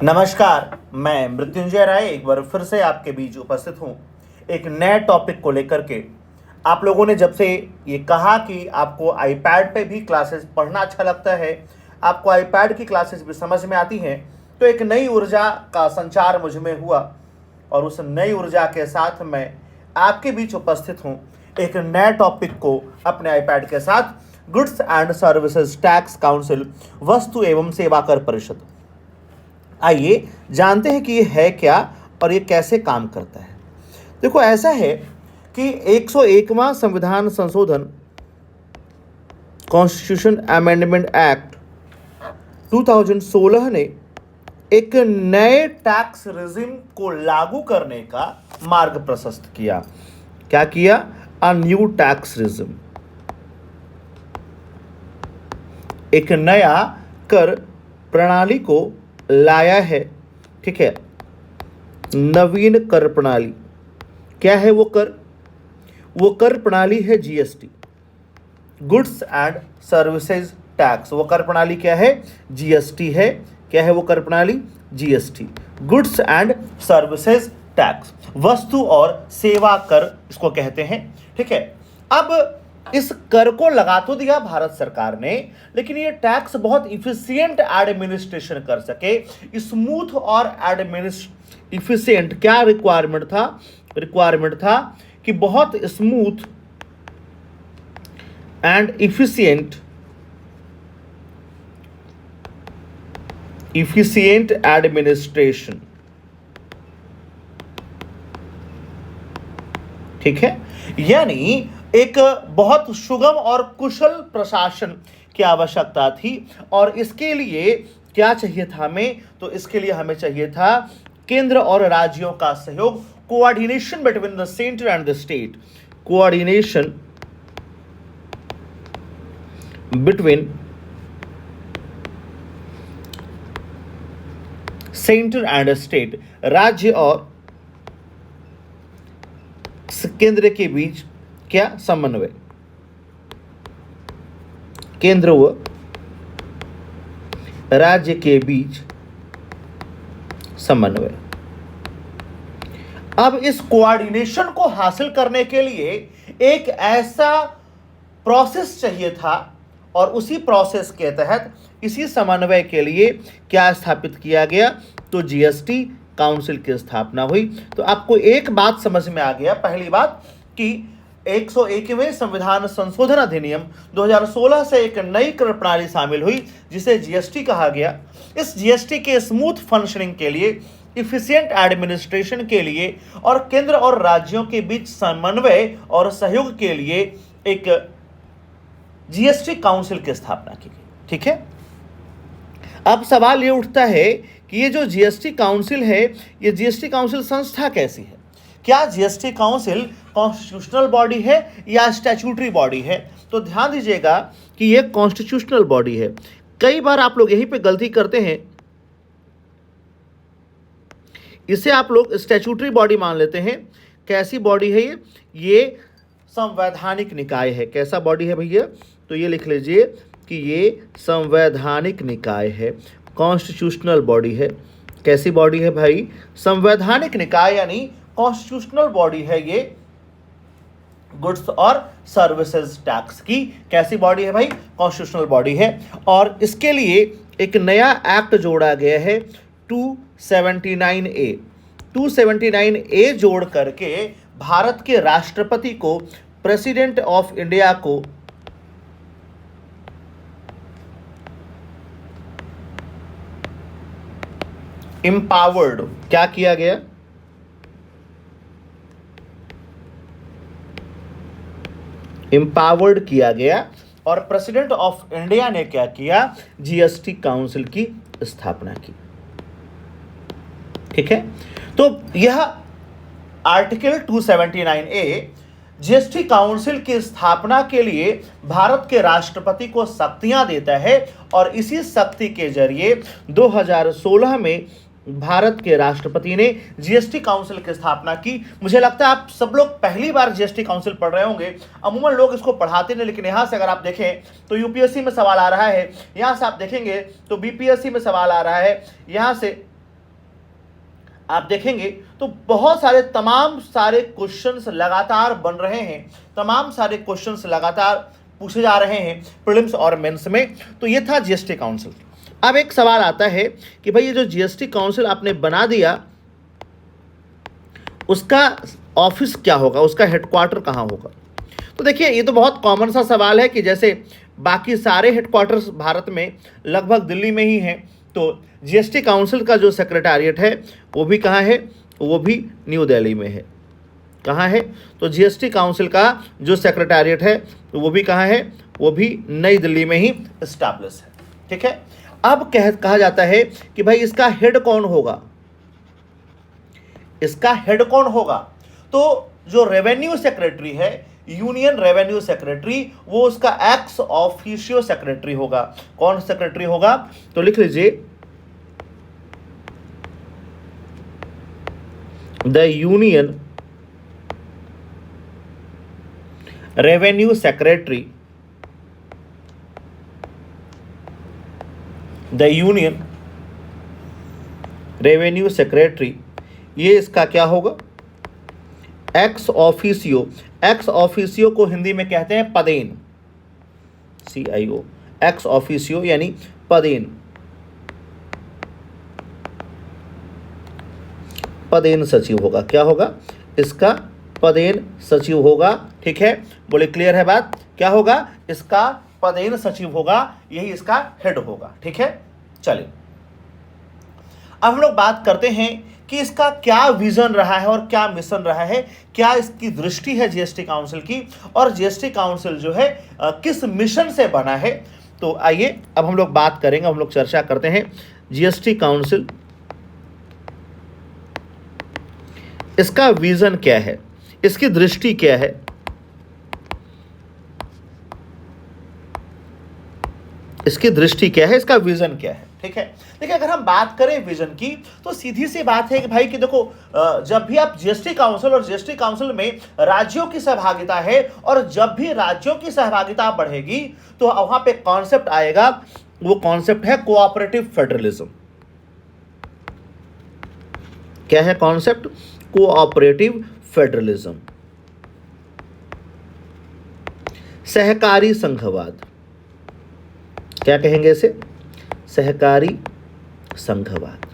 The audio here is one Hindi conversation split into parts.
नमस्कार, मैं मृत्युंजय राय एक बार फिर से आपके बीच उपस्थित हूँ एक नए टॉपिक को लेकर के। आप लोगों ने जब से ये कहा कि आपको आईपैड पे भी क्लासेस पढ़ना अच्छा लगता है, आपको आईपैड की क्लासेस भी समझ में आती हैं, तो एक नई ऊर्जा का संचार मुझ में हुआ और उस नई ऊर्जा के साथ मैं आपके बीच उपस्थित हूँ एक नए टॉपिक को अपने आईपैड के साथ, goods and services tax council, वस्तु एवं सेवा कर परिषद। आइए जानते हैं कि ये है क्या और ये कैसे काम करता है। देखो, ऐसा है कि 101वां संविधान संशोधन कॉन्स्टिट्यूशन अमेंडमेंट एक्ट 2016 ने एक नए टैक्स रेजिम को लागू करने का मार्ग प्रशस्त किया। क्या किया? अ न्यू टैक्स रेजिम, एक नया कर प्रणाली को लाया है। ठीक है, नवीन कर प्रणाली। क्या है वो कर? वो कर प्रणाली है GST, goods and services tax. वो कर प्रणाली क्या है? जीएसटी है। क्या है वो कर प्रणाली? GST, goods and services tax, वस्तु और सेवा कर इसको कहते हैं। ठीक है, अब इस कर को लगा तो दिया भारत सरकार ने, लेकिन ये टैक्स बहुत इफिशिएंट एडमिनिस्ट्रेशन कर सके, स्मूथ और इफिशिएंट। क्या रिक्वायरमेंट था? रिक्वायरमेंट था कि बहुत स्मूथ एंड इफिशिएंट एडमिनिस्ट्रेशन। ठीक है, यानी एक बहुत सुगम और कुशल प्रशासन की आवश्यकता थी। और इसके लिए क्या चाहिए था हमें? तो इसके लिए हमें चाहिए था केंद्र और राज्यों का सहयोग, coordination between the centre and the state, coordination between centre and state, राज्य और केंद्र के बीच क्या? समन्वय। केंद्र व राज्य के बीच समन्वय। अब इस कोऑर्डिनेशन को हासिल करने के लिए एक ऐसा प्रोसेस चाहिए था और उसी प्रोसेस के तहत इसी समन्वय के लिए क्या स्थापित किया गया? तो जीएसटी काउंसिल की स्थापना हुई। तो आपको एक बात समझ में आ गया, पहली बात कि 101वें संविधान संशोधन अधिनियम 2016 से एक नई कर प्रणाली शामिल हुई जिसे जीएसटी कहा गया। इस जीएसटी के स्मूथ फंक्शनिंग के लिए, इफिशिएंट एडमिनिस्ट्रेशन के लिए और केंद्र और राज्यों के बीच समन्वय और सहयोग के लिए एक जीएसटी काउंसिल की स्थापना की गई। ठीक है, अब सवाल ये उठता है कि ये जो जीएसटी काउंसिल है, ये जीएसटी काउंसिल संस्था कैसी है? क्या जीएसटी काउंसिल कॉन्स्टिट्यूशनल बॉडी है या स्टैट्यूटरी बॉडी है? तो ध्यान दीजिएगा कि ये कॉन्स्टिट्यूशनल बॉडी है। कई बार आप लोग यहीं पे गलती करते हैं, इसे आप लोग स्टैट्यूटरी बॉडी मान लेते हैं। कैसी बॉडी है ये? ये संवैधानिक निकाय है। कैसा बॉडी है भैया? तो ये लिख लीजिए कि ये संवैधानिक निकाय है, कॉन्स्टिट्यूशनल बॉडी है। कैसी बॉडी है भाई? संवैधानिक निकाय, यानी कॉन्स्टिट्यूशनल बॉडी है ये गुड्स और सर्विसेज टैक्स की। कैसी बॉडी है भाई? कॉन्स्टिट्यूशनल बॉडी है। और इसके लिए एक नया एक्ट जोड़ा गया है 279A। 279A जोड़ करके भारत के राष्ट्रपति को, प्रेसिडेंट ऑफ इंडिया को एम्पावर्ड क्या किया गया? एम्पावर्ड किया गया। और प्रेसिडेंट ऑफ इंडिया ने क्या किया? जीएसटी काउंसिल की स्थापना की। ठीक है, तो यह आर्टिकल 279A जीएसटी काउंसिल की स्थापना के लिए भारत के राष्ट्रपति को शक्तियां देता है और इसी शक्ति के जरिए 2016 में भारत के राष्ट्रपति ने जीएसटी काउंसिल की स्थापना की। मुझे लगता है आप सब लोग पहली बार जीएसटी काउंसिल पढ़ रहे होंगे। अमूमन लोग इसको पढ़ाते नहीं, लेकिन यहाँ से अगर आप देखें तो यूपीएससी में सवाल आ रहा है, यहाँ से आप देखेंगे तो बीपीएससी में सवाल आ रहा है, यहाँ से आप देखेंगे तो बहुत सारे तमाम सारे क्वेश्चंस लगातार बन रहे हैं, तमाम सारे क्वेश्चंस लगातार पूछे जा रहे हैं प्रीलिम्स और मेंस में। तो ये था जीएसटी काउंसिल। अब एक सवाल आता है कि भाई ये जो जीएसटी काउंसिल आपने बना दिया, उसका ऑफिस क्या होगा, उसका हेडक्वार्टर कहाँ होगा? तो देखिए ये तो बहुत कॉमन सा सवाल है कि जैसे बाकी सारे हेडक्वार्टर्स भारत में लगभग दिल्ली में ही हैं, तो जीएसटी काउंसिल का जो सेक्रेटेरिएट है वो भी कहाँ है? वो भी न्यू दिल्ली में है। कहाँ है? तो जीएसटी काउंसिल का जो सेक्रेटेरिएट है वो भी कहाँ है? वो भी नई दिल्ली में ही एस्टैब्लिश है। ठीक है। अब कहा जाता है कि भाई इसका हेड कौन होगा, इसका हेड कौन होगा? तो जो रेवेन्यू सेक्रेटरी है, यूनियन रेवेन्यू सेक्रेटरी, वो उसका एक्स ऑफिशियो सेक्रेटरी होगा। कौन सेक्रेटरी होगा? तो लिख लीजिए the union revenue secretary, the union revenue secretary, ये इसका क्या होगा? Ex officio. एक्स ऑफिसियो को हिंदी में कहते हैं पदेन, CIO, एक्स ऑफिसियो यानी पदेन, पदेन सचिव होगा। क्या होगा? इसका पदेन सचिव होगा। ठीक है, बोले क्लियर है बात? क्या होगा? इसका पदेन सचिव होगा, यही इसका हेड होगा। ठीक है, चलिए अब हम लोग बात करते हैं कि इसका क्या विजन रहा है और क्या मिशन रहा है, क्या इसकी दृष्टि है जीएसटी काउंसिल की, और जीएसटी काउंसिल जो है किस मिशन से बना है। तो आइए अब हम लोग बात करेंगे, हम लोग चर्चा करते हैं जीएसटी काउंसिल, इसका विजन क्या है, इसकी दृष्टि क्या है, इसकी दृष्टि क्या है, इसका विजन क्या है। ठीक है, देखिए अगर हम बात करें विजन की तो सीधी सी बात है कि भाई कि देखो जब भी आप जीएसटी काउंसिल, और जीएसटी काउंसिल में राज्यों की सहभागिता है, और जब भी राज्यों की सहभागिता बढ़ेगी तो वहां पे कॉन्सेप्ट आएगा, वो कॉन्सेप्ट है कोऑपरेटिव फेडरलिज्म। क्या है कॉन्सेप्ट? कोऑपरेटिव फेडरलिज्म, सहकारी संघवाद। क्या कहेंगे इसे? सहकारी संघवाद।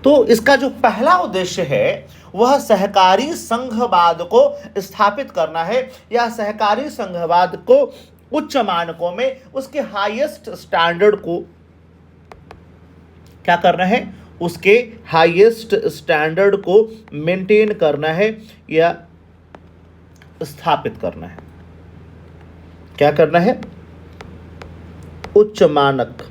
तो इसका जो पहला उद्देश्य है वह सहकारी संघवाद को स्थापित करना है, या सहकारी संघवाद को उच्च मानकों में उसके हाईएस्ट स्टैंडर्ड को क्या करना है? उसके हाईएस्ट स्टैंडर्ड को मेंटेन करना है या स्थापित करना है। क्या करना है? उच्च मानक।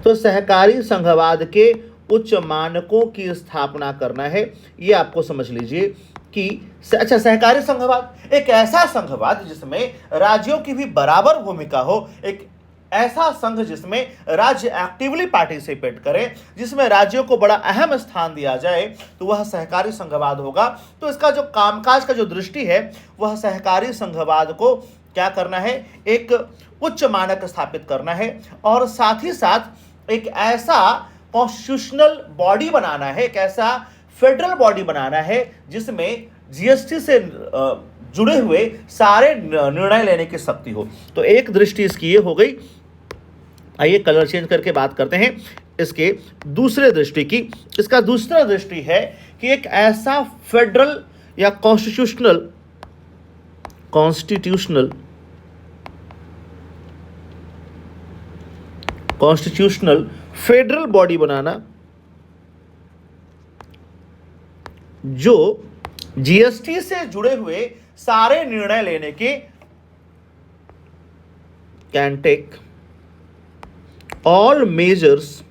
तो सहकारी संघवाद के उच्च मानकों की स्थापना करना है, ये आपको समझ लीजिए कि अच्छा, सहकारी संघवाद एक ऐसा संघवाद जिसमें राज्यों की भी बराबर भूमिका हो, एक ऐसा संघ जिसमें राज्य एक्टिवली पार्टिसिपेट करें, जिसमें राज्यों को बड़ा अहम स्थान दिया जाए, तो वह सहकारी संघवाद होगा। तो इसका जो कामकाज का जो दृष्टि है वह सहकारी संघवाद को क्या करना है? एक उच्च मानक स्थापित करना है, और साथ ही साथ एक ऐसा कॉन्स्टिट्यूशनल बॉडी बनाना है, एक ऐसा फेडरल बॉडी बनाना है जिसमें जीएसटी से जुड़े हुए सारे निर्णय लेने की शक्ति हो। तो एक दृष्टि इसकी ये हो गई। आइए कलर चेंज करके बात करते हैं इसके दूसरे दृष्टि की। इसका दूसरा दृष्टि है कि एक ऐसा फेडरल या कॉन्स्टिट्यूशनल फेडरल बॉडी बनाना जो जीएसटी से जुड़े हुए सारे निर्णय लेने के can take all measures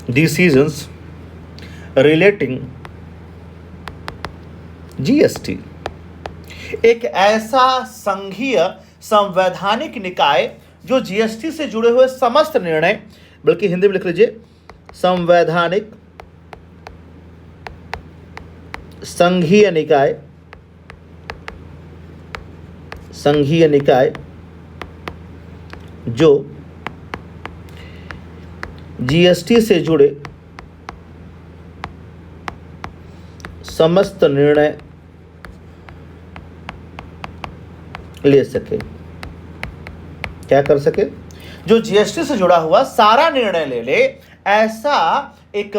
decisions relating GST. एक ऐसा संघीय संवैधानिक निकाय जो जीएसटी से जुड़े हुए समस्त निर्णय, बल्कि हिंदी में लिख लीजिए संवैधानिक संघीय निकाय जो जीएसटी से जुड़े समस्त निर्णय ले सके। क्या कर सके? जो जीएसटी से जुड़ा हुआ सारा निर्णय ले ले, ऐसा एक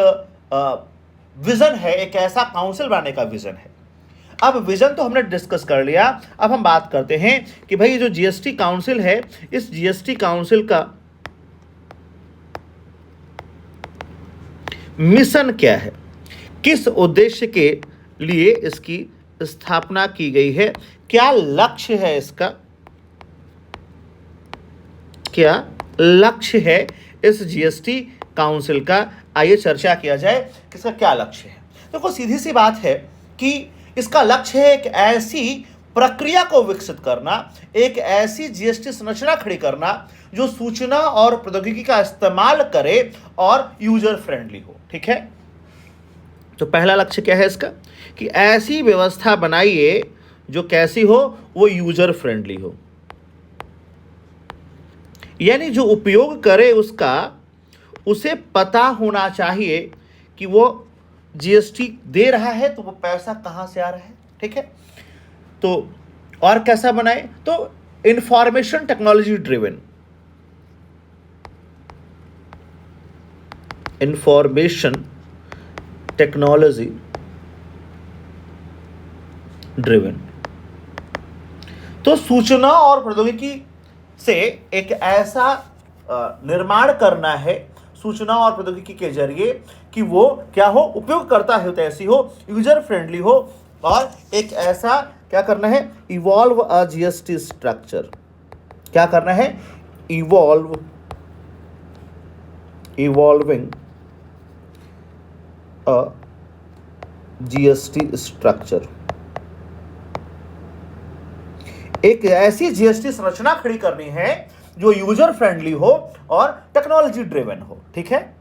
विजन है, एक ऐसा काउंसिल बनाने का विजन है। अब विजन तो हमने डिस्कस कर लिया, अब हम बात करते हैं कि भाई जो जीएसटी काउंसिल है, इस जीएसटी काउंसिल का मिशन क्या है, किस उद्देश्य के लिए इसकी स्थापना की गई है, क्या लक्ष्य है इसका, क्या लक्ष्य है इस जीएसटी काउंसिल का। आइए चर्चा किया जाए कि इसका क्या लक्ष्य है। देखो सीधी सी बात है कि इसका लक्ष्य है एक ऐसी प्रक्रिया को विकसित करना, एक ऐसी जीएसटी संरचना खड़ी करना जो सूचना और प्रौद्योगिकी का इस्तेमाल करे और यूजर फ्रेंडली हो। ठीक है, तो पहला लक्ष्य क्या है इसका कि ऐसी व्यवस्था बनाइए जो कैसी हो, वो यूजर फ्रेंडली हो, यानी जो उपयोग करे उसका उसे पता होना चाहिए कि वो जीएसटी दे रहा है तो वो पैसा कहां से आ रहा है। ठीक है, तो और कैसा बनाए, तो information technology driven, information technology driven. तो सूचना और प्रौद्योगिकी से एक ऐसा निर्माण करना है सूचना और प्रौद्योगिकी के जरिए कि वो क्या हो, उपयोगकर्ता हित ऐसी हो, यूजर फ्रेंडली हो, और एक ऐसा क्या करना है, इवॉल्व अ जीएसटी स्ट्रक्चर। क्या करना है, इवॉल्विंग अ जीएसटी स्ट्रक्चर। एक ऐसी जीएसटी संरचना खड़ी करनी है जो यूजर फ्रेंडली हो और टेक्नोलॉजी ड्रिवन हो। ठीक है,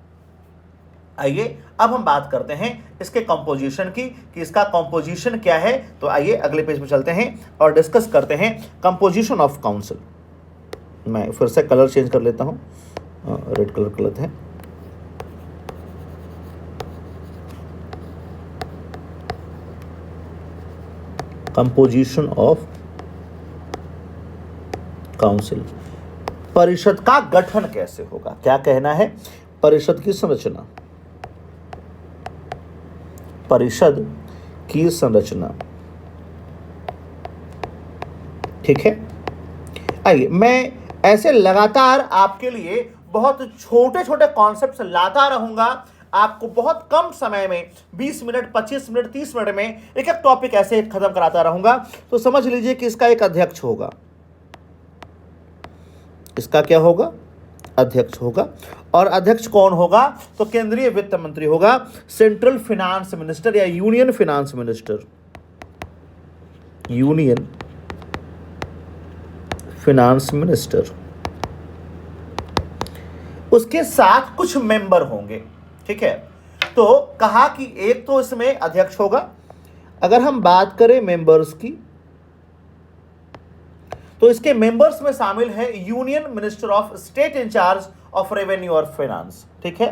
आइए अब हम बात करते हैं इसके कंपोजिशन की कि इसका कंपोजिशन क्या है। तो आइए अगले पेज पे चलते हैं और डिस्कस करते हैं कंपोजिशन ऑफ काउंसिल। मैं फिर से कलर चेंज कर लेता हूं, रेड कलर गलत है। कंपोजिशन ऑफ काउंसिल, परिषद का गठन कैसे होगा। क्या कहना है, परिषद की संरचना, परिषद की संरचना। ठीक है, आइए मैं ऐसे लगातार आपके लिए बहुत छोटे छोटे कॉन्सेप्ट्स लाता रहूंगा। आपको बहुत कम समय में 20 मिनट, 25 मिनट, 30 मिनट में एक एक टॉपिक ऐसे खत्म कराता रहूंगा। तो समझ लीजिए कि इसका एक अध्यक्ष होगा। इसका क्या होगा, अध्यक्ष होगा। और अध्यक्ष कौन होगा, तो केंद्रीय वित्त मंत्री होगा, सेंट्रल फाइनेंस मिनिस्टर या union finance minister, union finance minister. उसके साथ कुछ मेंबर होंगे। ठीक है, तो कहा कि एक तो इसमें अध्यक्ष होगा। अगर हम बात करें मेंबर्स की, तो इसके मेंबर्स में शामिल है union minister of state incharge of revenue और फाइनेंस। ठीक है,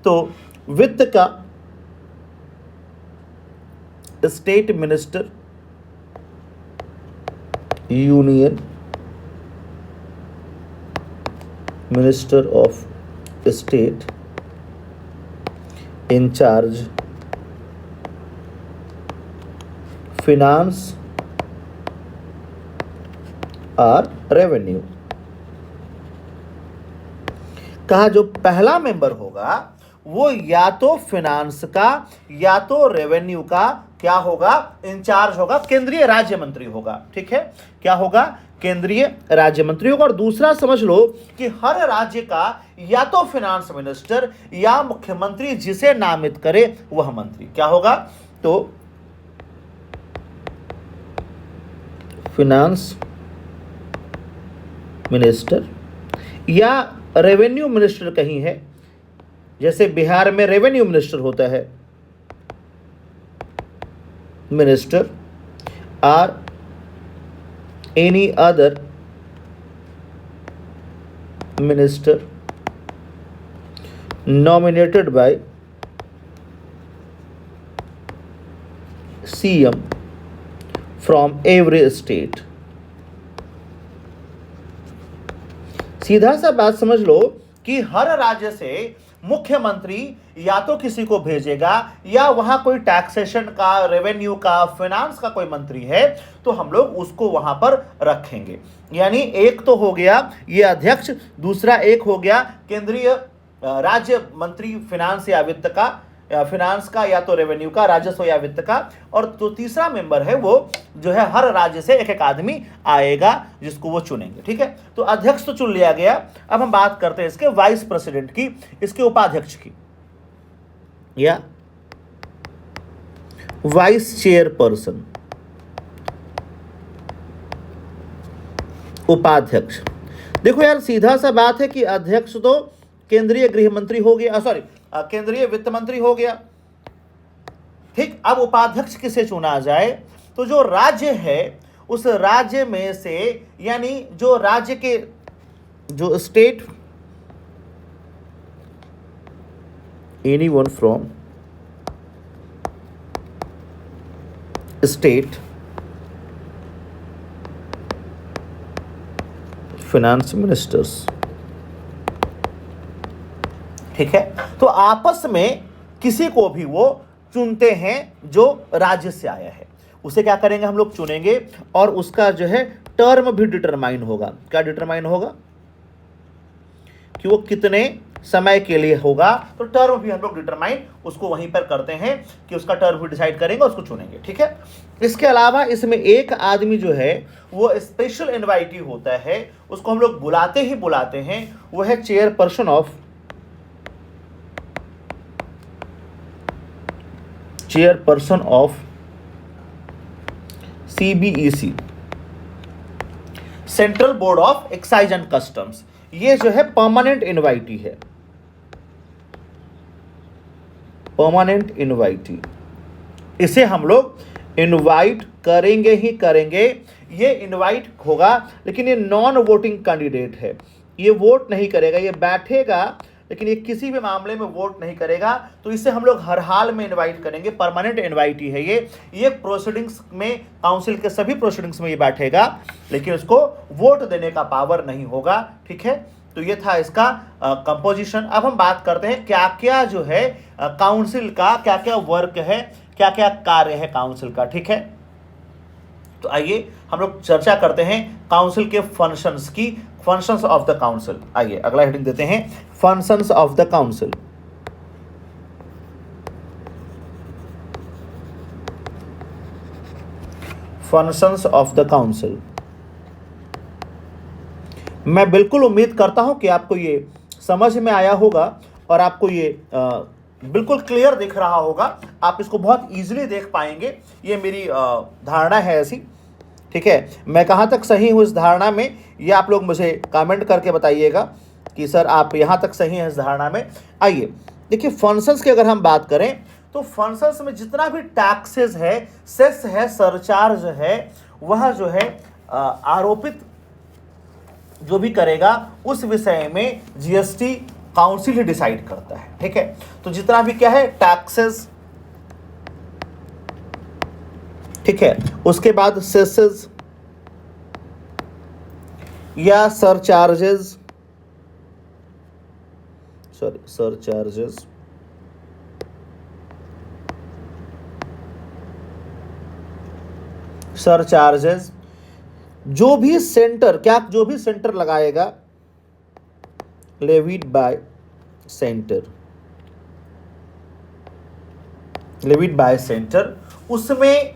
तो वित्त का state minister, union minister of state incharge finance और रेवेन्यू। कहा जो पहला मेंबर होगा वो या तो फाइनेंस का या तो रेवेन्यू का क्या होगा, इंचार्ज होगा, केंद्रीय राज्य मंत्री होगा। ठीक है, क्या होगा, केंद्रीय राज्य मंत्री होगा। और दूसरा समझ लो कि हर राज्य का या तो फाइनेंस मिनिस्टर या मुख्यमंत्री जिसे नामित करे वह मंत्री क्या होगा, तो फाइनेंस मिनिस्टर या रेवेन्यू मिनिस्टर कहीं है, जैसे बिहार में रेवेन्यू मिनिस्टर होता है, मिनिस्टर और any other minister nominated by CM from every state। सीधा सा बात समझ लो कि हर राज्य से मुख्यमंत्री या तो किसी को भेजेगा या वहां कोई टैक्सेशन का, रेवेन्यू का, फाइनेंस का कोई मंत्री है तो हम लोग उसको वहां पर रखेंगे। यानी एक तो हो गया ये अध्यक्ष, दूसरा एक हो गया केंद्रीय राज्य मंत्री फाइनेंस या वित्त का, फाइनेंस का या तो रेवेन्यू का, राजस्व या वित्त का, और तो तीसरा मेंबर है वो जो है हर राज्य से एक एक आदमी आएगा जिसको वो चुनेंगे। ठीक है, तो अध्यक्ष तो चुन लिया गया। अब हम बात करते हैं इसके वाइस प्रेसिडेंट की, इसके उपाध्यक्ष की या वाइस चेयरपर्सन, उपाध्यक्ष। देखो यार सीधा सा बात है कि अध्यक्ष तो केंद्रीय गृह मंत्री हो गया, सॉरी केंद्रीय वित्त मंत्री हो गया। ठीक, अब उपाध्यक्ष किसे चुना जाए? तो जो राज्य है उस राज्य में से, यानी जो राज्य के जो state, anyone from state finance ministers. ठीक है, तो आपस में किसी को भी वो चुनते हैं जो राज्य से आया है, उसे क्या करेंगे हम लोग चुनेंगे, और उसका जो है टर्म भी डिटरमाइन होगा। क्या डिटरमाइन होगा? कि वो कितने समय के लिए होगा, तो टर्म भी हम लोग डिटरमाइन उसको वहीं पर करते हैं कि उसका टर्म भी डिसाइड करेंगे, उसको चुनेंगे। ठीक है, इसके अलावा इसमें एक आदमी जो है वो स्पेशल इनवाइटी होता है, उसको हम लोग बुलाते ही बुलाते हैं, वो है chairperson of CBEC, central board of excise and customs. ये जो है परमानेंट इनवाइटी है, परमानेंट इनवाइटी। इसे हम लोग इनवाइट करेंगे ही करेंगे। ये इनवाइट होगा, लेकिन ये नॉन वोटिंग कैंडिडेट है, ये वोट नहीं करेगा, ये बैठेगा लेकिन ये किसी भी मामले में वोट नहीं करेगा, तो इसे हम लोग हर हाल में इनवाइट करेंगे। परमानेंट इनवाइटी है ये प्रोसीडिंग्स में, काउंसिल के सभी प्रोसीडिंग्स में ये बैठेगा, लेकिन उसको वोट देने का पावर नहीं होगा। ठीक है, तो ये था इसका कंपोजिशन। अब हम बात करते हैं क्या क्या जो है काउंसिल का क्या क्या वर्क है, क्या क्या कार्य है काउंसिल का। ठीक है, तो आइए हम लोग चर्चा करते हैं काउंसिल के फंक्शंस की, फंक्शंस ऑफ द काउंसिल। आइए अगला हेडिंग देते हैं, functions of the council. Functions of the council. मैं बिल्कुल उम्मीद करता हूं कि आपको ये समझ में आया होगा और आपको ये बिल्कुल क्लियर दिख रहा होगा, आप इसको बहुत इजीली देख पाएंगे, ये मेरी धारणा है ऐसी। ठीक है, मैं कहाँ तक सही हूँ इस धारणा में, ये आप लोग मुझे कमेंट करके बताइएगा कि सर आप यहाँ तक सही हैं इस धारणा में। आइए देखिए, फंक्शंस की अगर हम बात करें तो फंक्शंस में जितना भी टैक्सेस है, सेस है, सरचार्ज है, वह जो है आरोपित जो भी करेगा उस विषय में जीएसटी काउंसिल ही डिसाइड करता है। ठीक है, तो जितना भी क्या है टैक्सेस, ठीक है, उसके बाद सेसेस या सरचार्जेस, सरचार्जेस जो भी सेंटर, क्या जो भी सेंटर लगाएगा, लेविड बाय सेंटर, उसमें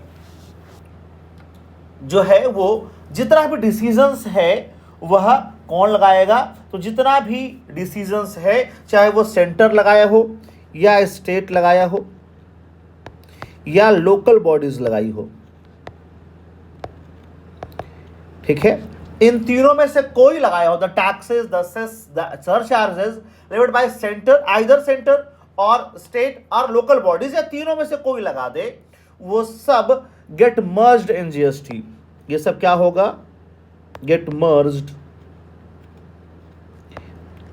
जो है वो जितना भी डिसीजंस है वह कौन लगाएगा। तो जितना भी डिसीजंस है, चाहे वो सेंटर लगाया हो या स्टेट लगाया हो या लोकल बॉडीज लगाई हो, ठीक है, इन तीनों में से कोई लगाया हो, the taxes, the cess, the surcharges levied by centre, either centre और स्टेट और लोकल बॉडीज, या तीनों में से कोई लगा दे, वो सब गेट मर्ज्ड इन जीएसटी। ये सब क्या होगा? Get merged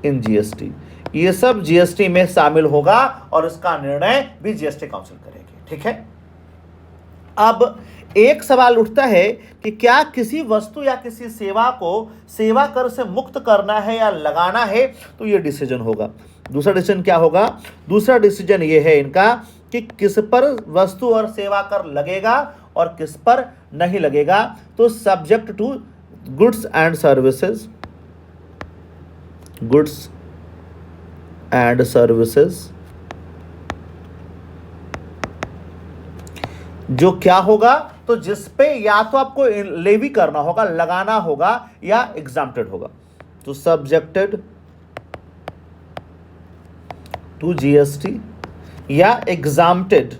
in GST. ये सब जीएसटी में शामिल होगा और इसका निर्णय भी जीएसटी काउंसिल करेगी। ठीक है। अब एक सवाल उठता है कि क्या किसी वस्तु या किसी सेवा को सेवा कर से मुक्त करना है या लगाना है, तो ये डिसीजन होगा। दूसरा डिसीजन क्या होगा? दूसरा डिसीजन ये है इनका कि किस पर वस्तु और सेवा कर लगेगा और किस पर नहीं लगेगा। तो subject to goods and services, goods and services, जो क्या होगा? तो जिस पे या तो आपको लेवी करना होगा, लगाना होगा, या एग्जाम्प्टेड होगा। तो सब्जेक्टेड टू जीएसटी या एग्जाम्प्टेड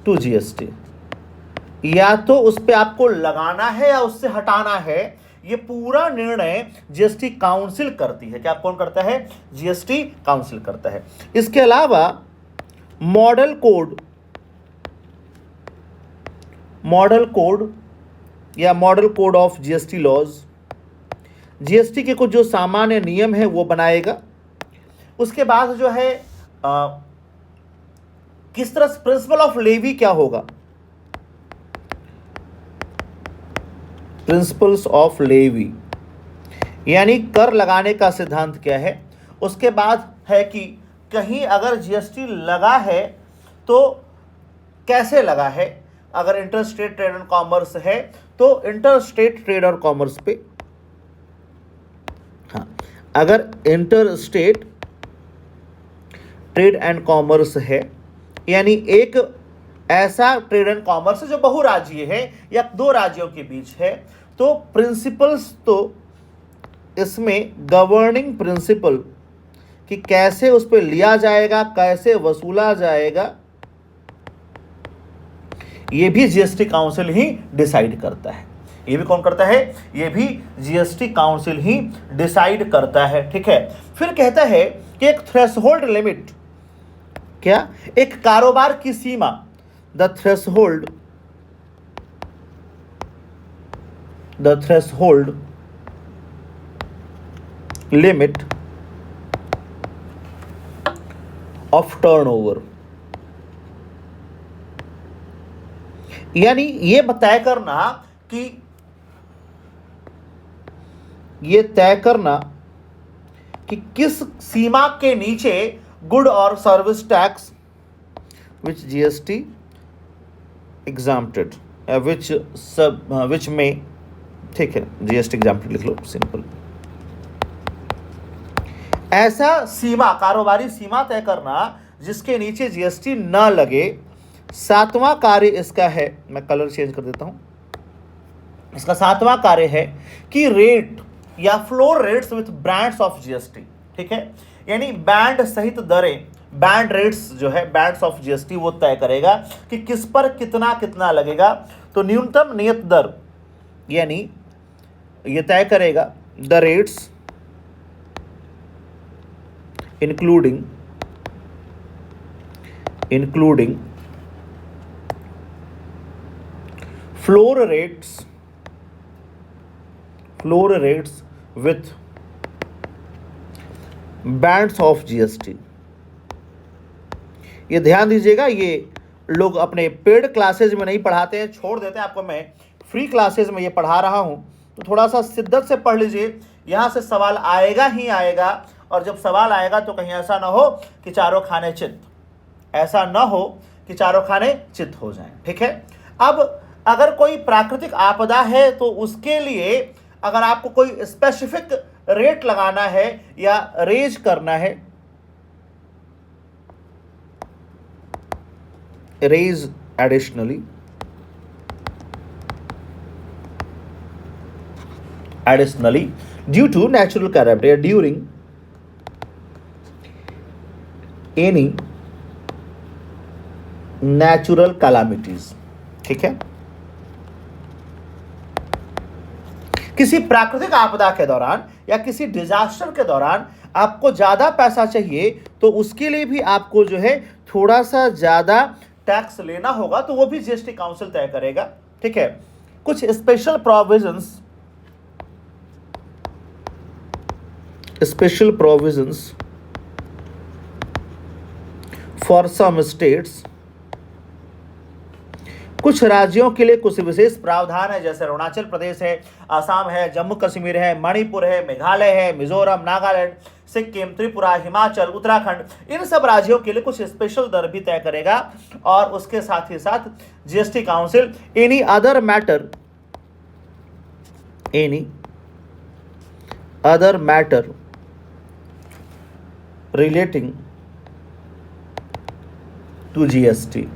टू जीएसटी, या तो उस पे आपको लगाना है या उससे हटाना है। ये पूरा निर्णय जीएसटी काउंसिल करती है। क्या कौन करता है? जीएसटी काउंसिल करता है। इसके अलावा मॉडल कोड, मॉडल कोड या model code of GST laws, GST के कुछ जो सामान्य नियम है वो बनाएगा। उसके बाद जो है किस तरह प्रिंसिपल ऑफ लेवी क्या होगा, प्रिंसिपल्स ऑफ लेवी यानी कर लगाने का सिद्धांत क्या है। उसके बाद है कि कहीं अगर जीएसटी लगा है तो कैसे लगा है। अगर inter state trade and commerce है तो इंटर स्टेट ट्रेड और कॉमर्स पे, हाँ, अगर inter state trade and commerce है यानी एक ऐसा ट्रेड एंड कॉमर्स जो बहुराज्यीय है या दो राज्यों के बीच है, तो प्रिंसिपल्स तो इसमें गवर्निंग प्रिंसिपल कि कैसे उस पर लिया जाएगा, कैसे वसूला जाएगा, ये भी जीएसटी काउंसिल ही डिसाइड करता है। ये भी कौन करता है? ये भी जीएसटी काउंसिल ही डिसाइड करता है। ठीक है। फिर कहता है कि एक थ्रेशहोल्ड लिमिट, क्या? एक कारोबार की सीमा, the threshold limit of turnover, यानी ये तय करना कि किस सीमा के नीचे गुड और service tax which GST exempted which में, ठीक है, जीएसटी एग्जाम्प्टेड लिख लो, सिंपल। ऐसा सीमा, कारोबारी सीमा तय करना जिसके नीचे जीएसटी न लगे। सातवां कार्य इसका है, मैं कलर चेंज कर देता हूं, इसका सातवां कार्य है कि रेट या floor rates with brands of GST. ठीक है। यानी बैंड सहित दरें, बैंड रेट्स जो है, बैंड्स ऑफ जीएसटी वो तय करेगा कि किस पर कितना कितना लगेगा। तो न्यूनतम नियत दर यानी ये तय करेगा the rates including floor rates with bands of GST। ये ध्यान दीजिएगा, ये लोग अपने पेड क्लासेज में नहीं पढ़ाते हैं, छोड़ देते हैं। आपको मैं फ्री क्लासेज में ये पढ़ा रहा हूं, तो थोड़ा सा शिद्दत से पढ़ लीजिए। यहां से सवाल आएगा ही आएगा, और जब सवाल आएगा तो कहीं ऐसा ना हो कि चारों खाने चित, ऐसा ना हो कि चारों खाने चित हो जाएं। ठीक है। अब अगर कोई प्राकृतिक आपदा है तो उसके लिए अगर आपको कोई स्पेसिफिक रेट लगाना है या रेज करना है, raise additionally due to natural calamity या ड्यूरिंग एनी नेचुरल कैलामिटीज। ठीक है। किसी प्राकृतिक आपदा के दौरान या किसी डिजास्टर के दौरान आपको ज्यादा पैसा चाहिए, तो उसके लिए भी आपको जो है थोड़ा सा ज्यादा टैक्स लेना होगा, तो वो भी जीएसटी काउंसिल तय करेगा। ठीक है। कुछ special special provisions for some states, कुछ राज्यों के लिए कुछ विशेष प्रावधान है, जैसे अरुणाचल प्रदेश है, आसाम है, जम्मू कश्मीर है, मणिपुर है, मेघालय है, मिजोरम, नागालैंड, सिक्किम, त्रिपुरा, हिमाचल, उत्तराखंड, इन सब राज्यों के लिए कुछ स्पेशल दर भी तय करेगा। और उसके साथ ही साथ GST council any other matter relating to GST,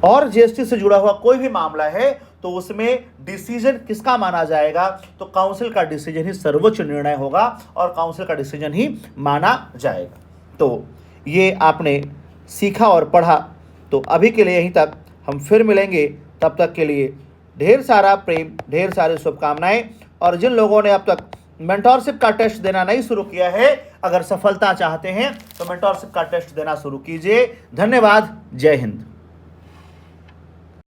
और जीएसटी से जुड़ा हुआ कोई भी मामला है तो उसमें डिसीजन किसका माना जाएगा, तो काउंसिल का डिसीजन ही सर्वोच्च निर्णय होगा और काउंसिल का डिसीजन ही माना जाएगा। तो ये आपने सीखा और पढ़ा। तो अभी के लिए यहीं तक, हम फिर मिलेंगे, तब तक के लिए ढेर सारा प्रेम, ढेर सारी शुभकामनाएं। और जिन लोगों ने अब तक मेंटोरशिप का टेस्ट देना नहीं शुरू किया है, अगर सफलता चाहते हैं तो मेंटोरशिप का टेस्ट देना शुरू कीजिए। धन्यवाद। जय हिंद।